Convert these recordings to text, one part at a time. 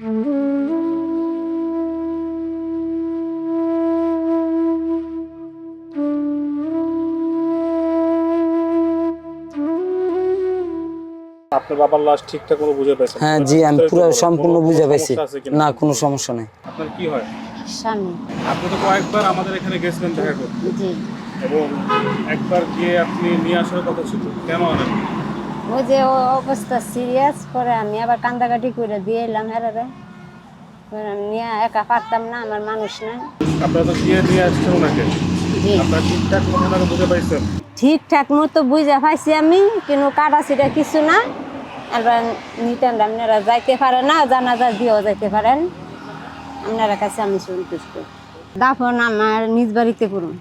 আপনার বাবার লাশ ঠিকঠাক মতো বুঝে পেয়েছেন? হ্যাঁ জি, আমি পুরো সম্পূর্ণ বুঝে পেয়েছি। না, কোনো সমস্যা নেই। আপনার কি হয়? স্বামী। আপনি তো কয়েকবার আমাদের এখানে গেছিলেন দেখা করতে। জি। এবং একবার গিয়ে আপনি নিয়ে আসার কথা ছিল, কেন আনেন? ওই যে অবস্থা সিরিয়াস, পরে আমি আবার কান্দাকাটি করে দিয়ে এলাম হেরারে। নিয়ে একা পারতাম না, আমার মানুষ নাই। আপনারা তো গিয়ে নিয়ে আসছেন ওনাকে, জি। আপনারা ঠিকঠাক মতো ওনাকে বুঝে পাইছেন? ঠিকঠাক মতো বুঝে পাইছি আমি, কিন্তু কাটাছিটা কিছু না। এবার নিতেন আপনারা যাইতে পারেন না, জানাজা দিয়েও যাইতে পারেন। আপনার কাছে আমি সন্তুষ্ট। দাফন আমার নিজ বাড়িতে করুন।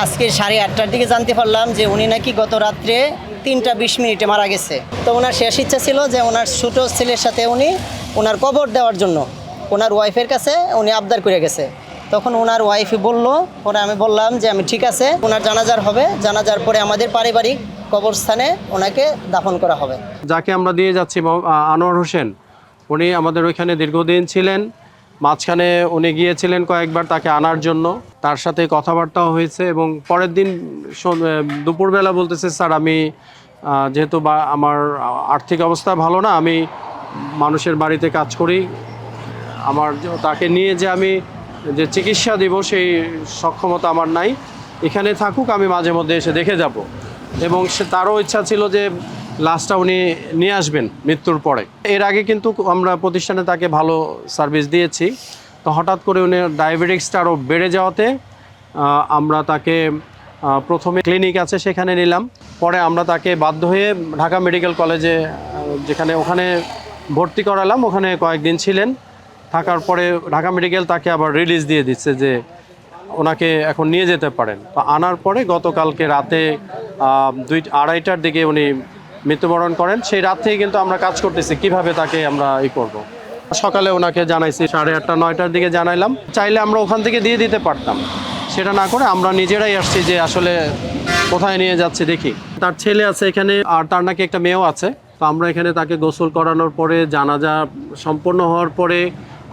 আজকে 8:30টার দিকে জানতে পারলাম যে উনি নাকি গত রাত্রে 3:20 মারা গেছে। তো ওনার শেষ ইচ্ছা ছিল যে ওনার ছোট ছেলের সাথে উনি ওনার কবর দেওয়ার জন্য ওনার ওয়াইফের কাছে উনি আবদার করে গেছে। তখন ওনার ওয়াইফই বলল, পরে আমি বললাম যে আমি ঠিক আছে, ওনার জানাজার হবে, জানাজার পরে আমাদের পারিবারিক কবরস্থানে ওনাকে দাফন করা হবে। যাকে আমরা দিয়ে যাচ্ছি আনোয়ার হোসেন, উনি আমাদের ওইখানে দীর্ঘদিন ছিলেন। মাঝখানে উনি গিয়েছিলেন কয়েকবার তাকে আনার জন্য, তার সাথে কথাবার্তাও হয়েছে। এবং পরের দিন দুপুরবেলা বলতেছে, স্যার আমি যেহেতু আমার আর্থিক অবস্থা ভালো না, আমি মানুষের বাড়িতে কাজ করি, আমার তাকে নিয়ে যে আমি যে চিকিৎসা দিব সেই সক্ষমতা আমার নাই, এখানে থাকুক, আমি মাঝে মধ্যে এসে দেখে যাব। এবং তারও ইচ্ছা ছিল যে লাশটা উনি নিয়ে আসবেন মৃত্যুর পরে। এর আগে কিন্তু আমরা প্রতিষ্ঠানে তাকে ভালো সার্ভিস দিয়েছি। তো হঠাৎ করে উনি ডায়াবেটিক্সটা আরও বেড়ে যাওয়াতে আমরা তাকে প্রথমে ক্লিনিক আছে সেখানে নিলাম। পরে আমরা তাকে বাধ্য হয়ে ঢাকা মেডিকেল কলেজে ওখানে ভর্তি করালাম। ওখানে কয়েকদিন ছিলেন, থাকার পরে ঢাকা মেডিকেল তাকে আবার রিলিজ দিয়ে দিচ্ছে যে ওনাকে এখন নিয়ে যেতে পারেন। তো আনার পরে গতকালকে রাতে 2-2:30টার দিকে উনি মৃত্যুবরণ করেন। সেই রাত থেকে কিন্তু আমরা কাজ করতেছি কিভাবে তাকে আমরা করব। সকালে ওনাকে জানাইছি, 8:30-9টার দিকে জানাইলাম। চাইলে আমরা ওখান থেকে দিয়ে দিতে পারতাম, সেটা না করে আমরা নিজেরাই আসছি যে আসলে কোথায় নিয়ে যাচ্ছে দেখি। তার ছেলে আছে এখানে, আর তার নাকি একটা মেয়েও আছে। তো আমরা এখানে তাকে গোসল করানোর পরে জানাজা সম্পন্ন হওয়ার পরে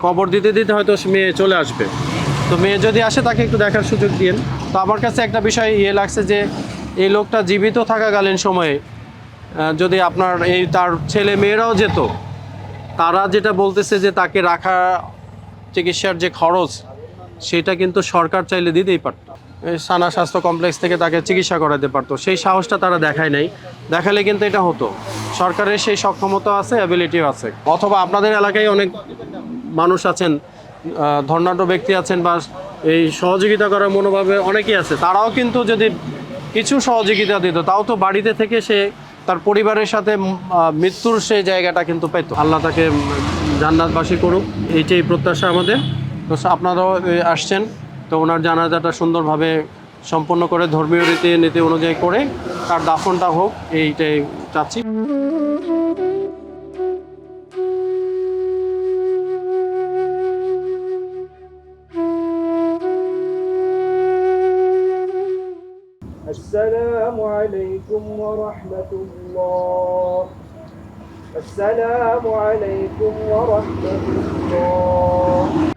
কবর দিতে দিতে হয়তো মেয়ে চলে আসবে। তো মেয়ে যদি আসে তাকে একটু দেখার সুযোগ দিন। তো আমার কাছে একটা বিষয় লাগছে যে এই লোকটা জীবিত থাকাকালীন সময়ে যদি আপনার তার ছেলে মেয়েরাও যেত, তারা যেটা বলতেছে যে তাকে রাখা চিকিৎসার যে খরচ সেটা কিন্তু সরকার চাইলে দিতেই পারত। সানা স্বাস্থ্য কমপ্লেক্স থেকে তাকে চিকিৎসা করাতে পারতো। সেই সাহসটা তারা দেখায় নাই। দেখালে কিন্তু এটা হতো। সরকারের সেই সক্ষমতা আছে, অ্যাবিলিটিও আছে। অথবা আপনাদের এলাকায় অনেক মানুষ আছেন, ধর্নাঢ্য ব্যক্তি আছেন, বা এই সহযোগিতা করার মনোভাবে অনেকেই আছে, তারাও কিন্তু যদি কিছু সহযোগিতা দিত, তাও তো বাড়িতে থেকে সে তার পরিবারের সাথে মৃত্যুর সেই জায়গাটা কিন্তু পেত। আল্লাহ তাকে জান্নাতবাসী করুক, এইটাই প্রত্যাশা আমাদের। তো আপনারাও আসছেন, তো ওনার জানাজাটা সুন্দরভাবে সম্পন্ন করে ধর্মীয় রীতি অনুযায়ী করে তার দাফনটা হোক, এইটাই চাচ্ছি। السلام عليكم ورحمة الله. السلام عليكم ورحمة الله.